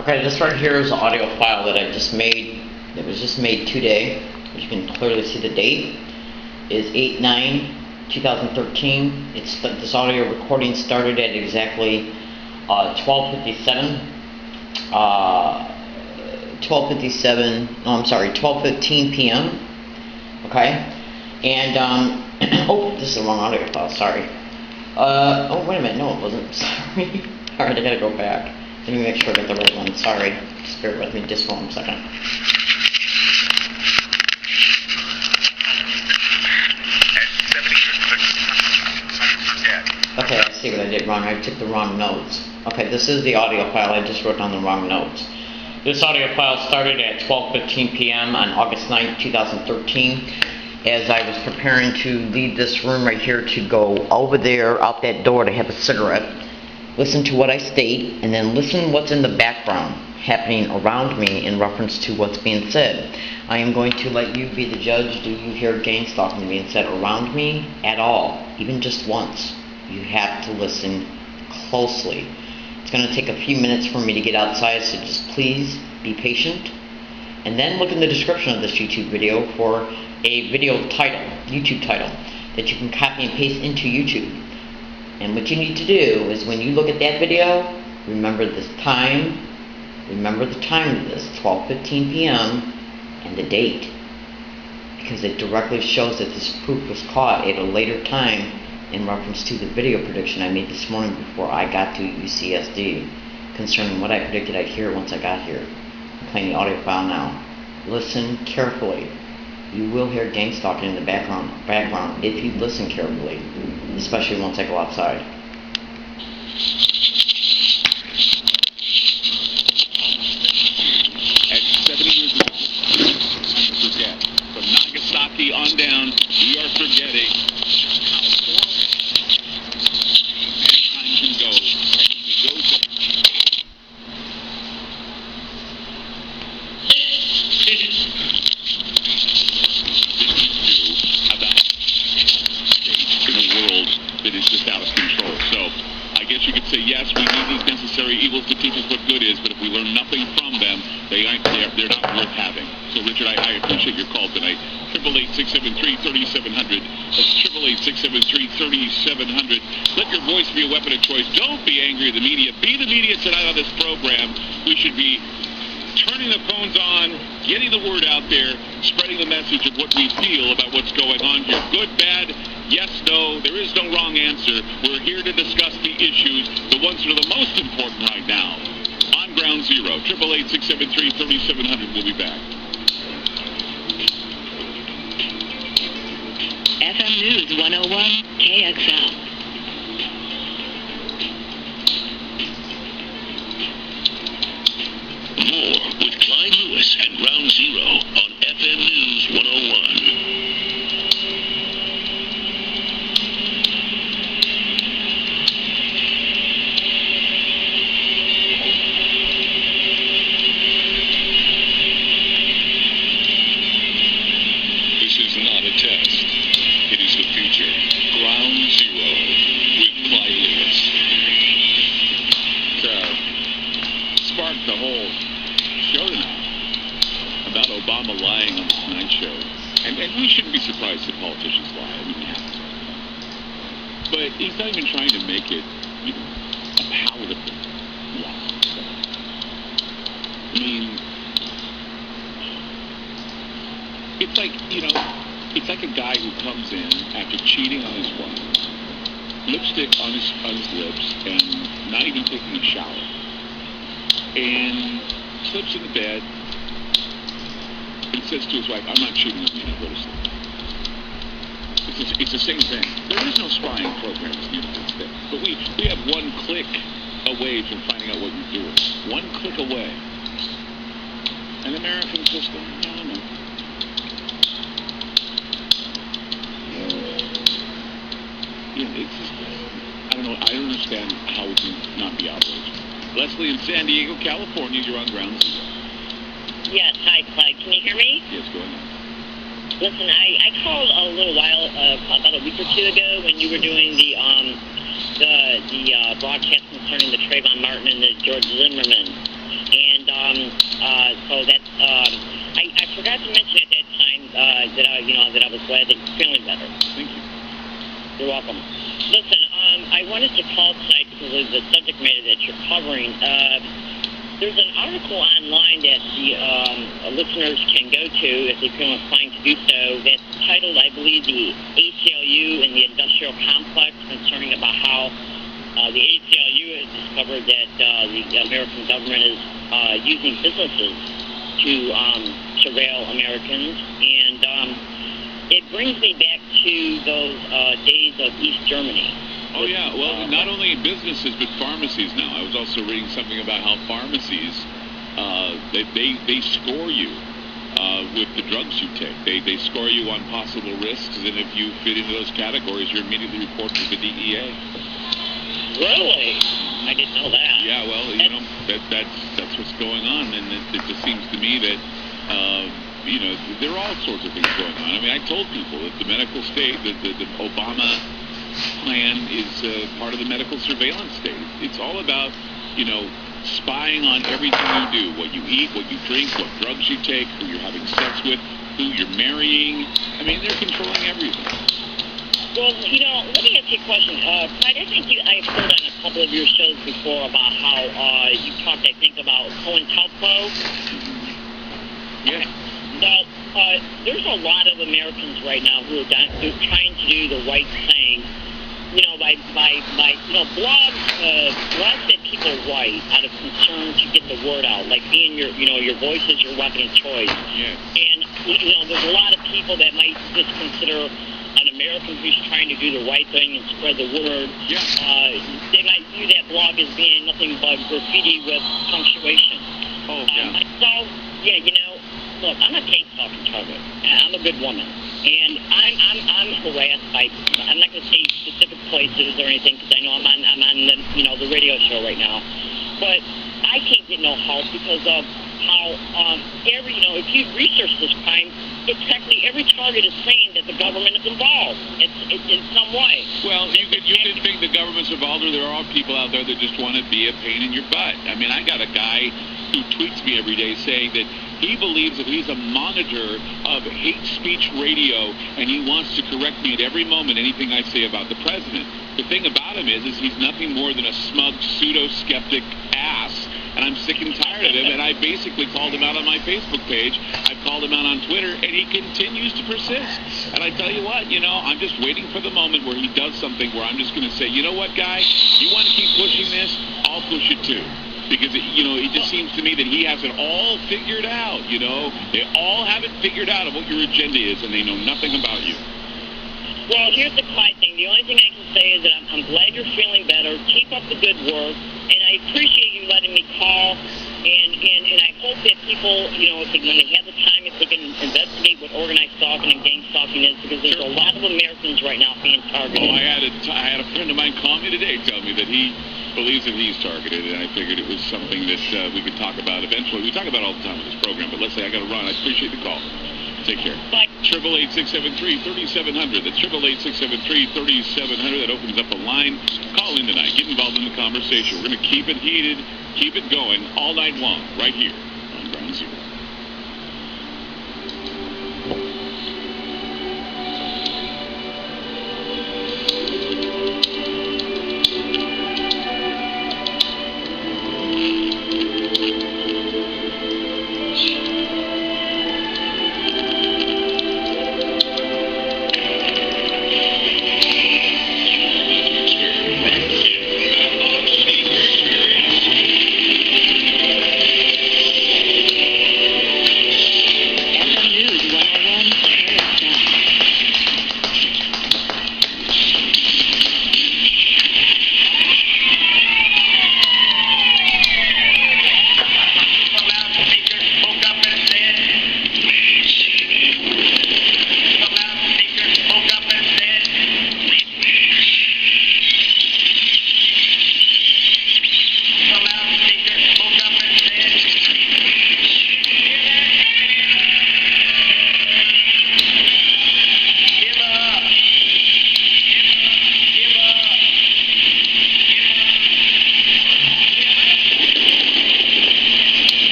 Okay, this right here is an audio file that I just made. It was just made today. As you can clearly see, the date is 8/9/2013. This audio recording started at exactly 12:15 p.m. Okay, and oh, this is the wrong audio file. Sorry. Oh, wait a minute. No, it wasn't. Sorry. All right, I gotta go back. Let me make sure I got the right one. Sorry. Just bear with me just for 1 second. Okay, I see what I did wrong. I took the wrong notes. Okay, this is the audio file. I just wrote down the wrong notes. This audio file started at 12:15 p.m. on August 9th, 2013. As I was preparing to leave this room right here to go over there, out that door to have a cigarette, listen to what I state, and then listen what's in the background happening around me in reference to what's being said. I am going to let you be the judge. Do you hear gang stalking being said around me at all, even just once? You have to listen closely. It's going to take a few minutes for me to get outside, so just please be patient. And then look in the description of this YouTube video for a video title, YouTube title, that you can copy and paste into YouTube. And what you need to do is when you look at that video, remember this time, remember the time of this, 12:15 p.m. and the date. Because it directly shows that this proof was caught at a later time in reference to the video prediction I made this morning before I got to UCSD concerning what I predicted I'd hear once I got here. I'm playing the audio file now. Listen carefully. You will hear gang stalking in the background if you listen carefully, especially once I go outside. At 70 years old, forget. From Nagasaki on down, we are forgetting how horrible mankind can go. That is just out of control. So I guess you could say, yes, we need these necessary evils to teach us what good is, but if we learn nothing from them, they're not worth having. So Richard, I appreciate your call tonight. 888-673-3700. That's 888-673-3700. Let your voice be a weapon of choice. Don't be angry at the media. Be the media tonight on this program. We should be turning the phones on, getting the word out there, spreading the message of what we feel about what's going on here. Good, bad, yes, no, there is no wrong answer. We're here to discuss the issues, the ones that are the most important right now. On Ground Zero, 888-673-3700. We'll be back. FM News 101 KXL. More with Clyde Lewis and Ground Zero on FM News 101. This is not a test. It is the future. Ground Zero with Clyde Lewis. Sparked the whole show tonight about Obama lying on the Tonight Show. And we shouldn't be surprised that politicians lie. I mean, but he's not even trying to make it, a palatable lie. I mean, it's like, it's like a guy who comes in after cheating on his wife, lipstick on his lips, and not even taking a shower, and slips in the bed and says to his wife, "I'm not cheating on you, go to sleep." It's the same thing. There is no spying program in the United States, but we have one click away from finding out what you're doing. One click away. An American system? No. It's just, I don't know. I don't understand how it can not be outraged. Leslie in San Diego, California, you're on Ground Zero. Yes, hi, Clyde. Can you hear me? Yes, go ahead. Listen, I called a little while, about a week or two ago when you were doing the broadcast concerning the Trayvon Martin and the George Zimmerman. And So that's I forgot to mention at that time that I was glad that you're feeling better. Thank you. You're welcome. Listen, I wanted to call tonight because of the subject matter that you're covering. There's an article online that the listeners can go to if they feel inclined to do so. That's titled, I believe, the ACLU and the industrial complex, concerning about how the ACLU has discovered that the American government is using businesses to surveil Americans. And it brings me back to those days of East Germany. Oh, yeah. Well, not only businesses, but pharmacies now. I was also reading something about how pharmacies, they score you with the drugs you take. They score you on possible risks, and if you fit into those categories, you're immediately reported to the DEA. Really? I didn't know that. Yeah, well, that's what's going on, and it just seems to me that, there are all sorts of things going on. I mean, I told people that the medical state, the Obama plan is part of the medical surveillance state. It's all about, spying on everything you do, what you eat, what you drink, what drugs you take, who you're having sex with, who you're marrying. I mean, they're controlling everything. Well, let me ask you a question. Clyde, I think I've heard on a couple of your shows before about how you talked, I think, about COINTELPRO. Yeah. Well, there's a lot of Americans right now who are trying to do the right thing, by blogs that people write out of concern to get the word out, like being your voice is your weapon of choice. Yeah. And, there's a lot of people that might just consider an American who's trying to do the right thing and spread the word. Yeah. They might view that blog as being nothing but graffiti with punctuation. Oh, yeah. Myself, look, I'm a tank talking target. I'm a good woman, and I'm harassed by. I'm not going to say specific places or anything because I know I'm on the radio show right now, but I can't get no help because of how if you research this crime, it's technically every target is saying that the government is involved. It's in some way. Well, you could think the government's involved, or there are people out there that just want to be a pain in your butt. I mean, I got a guy who tweets me every day saying that he believes that he's a monitor of hate speech radio, and he wants to correct me at every moment anything I say about the president. The thing about him is he's nothing more than a smug pseudo-skeptic ass, and I'm sick and tired of him, and I basically called him out on my Facebook page. I've called him out on Twitter, and he continues to persist. And I tell you what, I'm just waiting for the moment where he does something where I'm just going to say, you know what, guy, you want to keep pushing this? I'll push it too. Because, it just seems to me that he has it all figured out, They all have it figured out of what your agenda is, and they know nothing about you. Well, here's the Clyde thing. The only thing I can say is that I'm glad you're feeling better. Keep up the good work, and I appreciate you letting me call. And I hope that people, when they have the time, if they can investigate what organized stalking and gang stalking is, because there's a lot of Americans right now being targeted. Oh, I had a friend of mine call me today, tell me that he believes that he's targeted, and I figured it was something that we could talk about eventually. We talk about it all the time on this program, but let's say I got to run. I appreciate the call. Take care. Bye. 888-673-3700. That's 888-673-3700. That opens up a line. Call in tonight. Get involved in the conversation. We're going to keep it heated, keep it going all night long, right here on Ground Zero.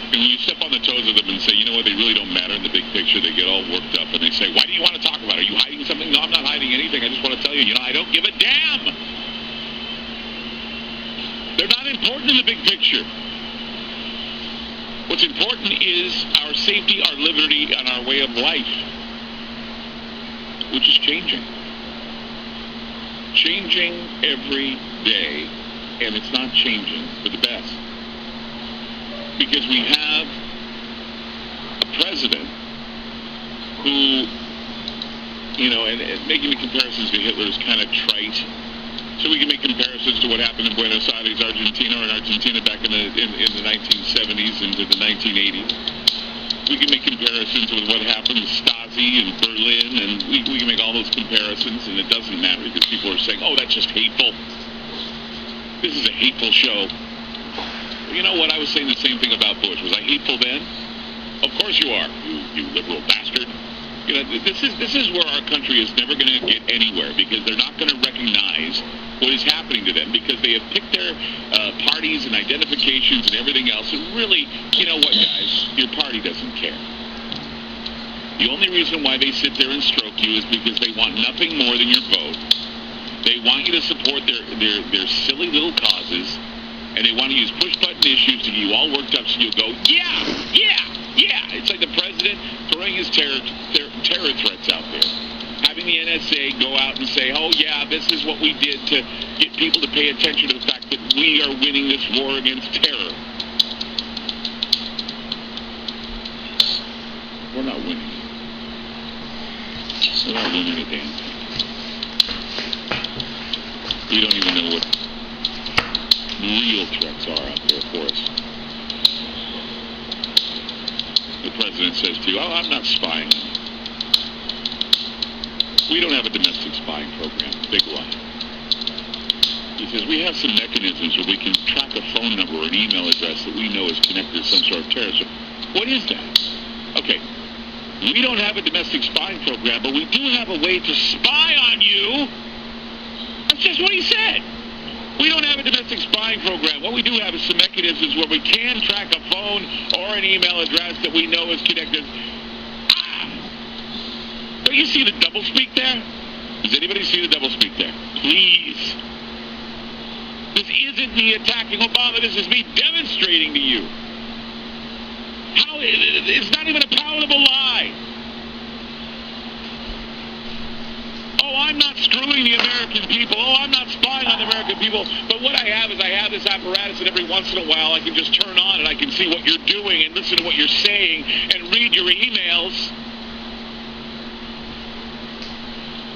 And when you step on the toes of them and say, you know what, they really don't matter in the big picture, they get all worked up and they say, why do you want to talk about it? Are you hiding something? No, I'm not hiding anything. I just want to tell you, I don't give a damn. They're not important in the big picture. What's important is our safety, our liberty, and our way of life, which is changing. Changing every day, and it's not changing for the best. Because we have a president who, and making the comparisons to Hitler is kind of trite. So we can make comparisons to what happened in Buenos Aires, Argentina, or in Argentina back in the 1970s into the 1980s. We can make comparisons with what happened with Stasi in Berlin, and we can make all those comparisons, and it doesn't matter because people are saying, oh, that's just hateful. This is a hateful show. You know what? I was saying the same thing about Bush. Was I hateful then? Of course you are, you liberal bastard. This is where our country is never going to get anywhere because they're not going to recognize what is happening to them because they have picked their parties and identifications and everything else. And really, you know what, guys? Your party doesn't care. The only reason why they sit there and stroke you is because they want nothing more than your vote. They want you to support their silly little causes. And they want to use push-button issues to get you all worked up so you'll go, yeah. It's like the president throwing his terror threats out there. Having the NSA go out and say, oh, yeah, this is what we did to get people to pay attention to the fact that we are winning this war against terror. We're not winning. We're not winning a damn thing. We don't even know what real threats are out there for us. The president says to you, oh, I'm not spying. We don't have a domestic spying program. Big lie. He says, we have some mechanisms where we can track a phone number or an email address that we know is connected to some sort of terrorist. What is that? Okay. We don't have a domestic spying program, but we do have a way to spy on you. That's just what he said. We don't have a domestic spying program. What we do have is some mechanisms where we can track a phone or an email address that we know is connected. Don't you see the doublespeak there? Does anybody see the doublespeak there? Please. This isn't me attacking Obama. This is me demonstrating to you. How it's not even a palatable lie. Oh, I'm not screwing the American people. Oh, I'm not spying on the American people. But what I have is I have this apparatus that every once in a while I can just turn on and I can see what you're doing and listen to what you're saying and read your emails.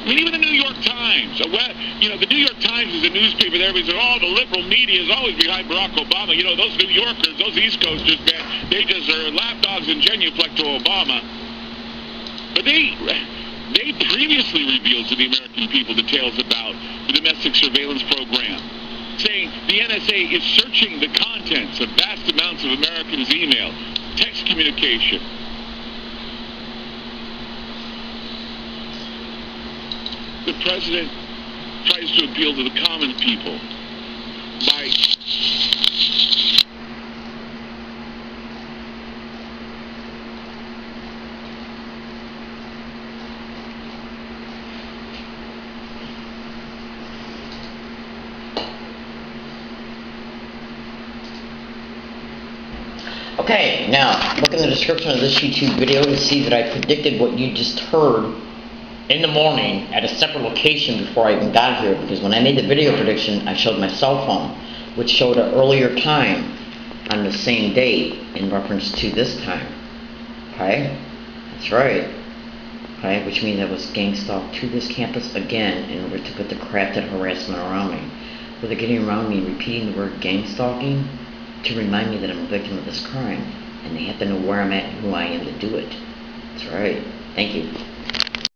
I mean, even the New York Times. The New York Times is a newspaper that everybody says, oh, the liberal media is always behind Barack Obama. Those New Yorkers, those East Coasters, man, they just are lapdogs and genuflect to Obama. But they previously revealed to the American people details about the domestic surveillance program, saying the NSA is searching the contents of vast amounts of Americans' email, text communication. The president tries to appeal to the common people by Okay, now look in the description of this YouTube video to see that I predicted what you just heard in the morning at a separate location before I even got here, because when I made the video prediction I showed my cell phone, which showed an earlier time on the same date in reference to this time. Okay, that's right. Okay, which means I was gang stalked to this campus again in order to put the crafted harassment around me. Were they getting around me repeating the word gang stalking to remind me that I'm a victim of this crime, and they have to know where I'm at and who I am to do it. That's right. Thank you.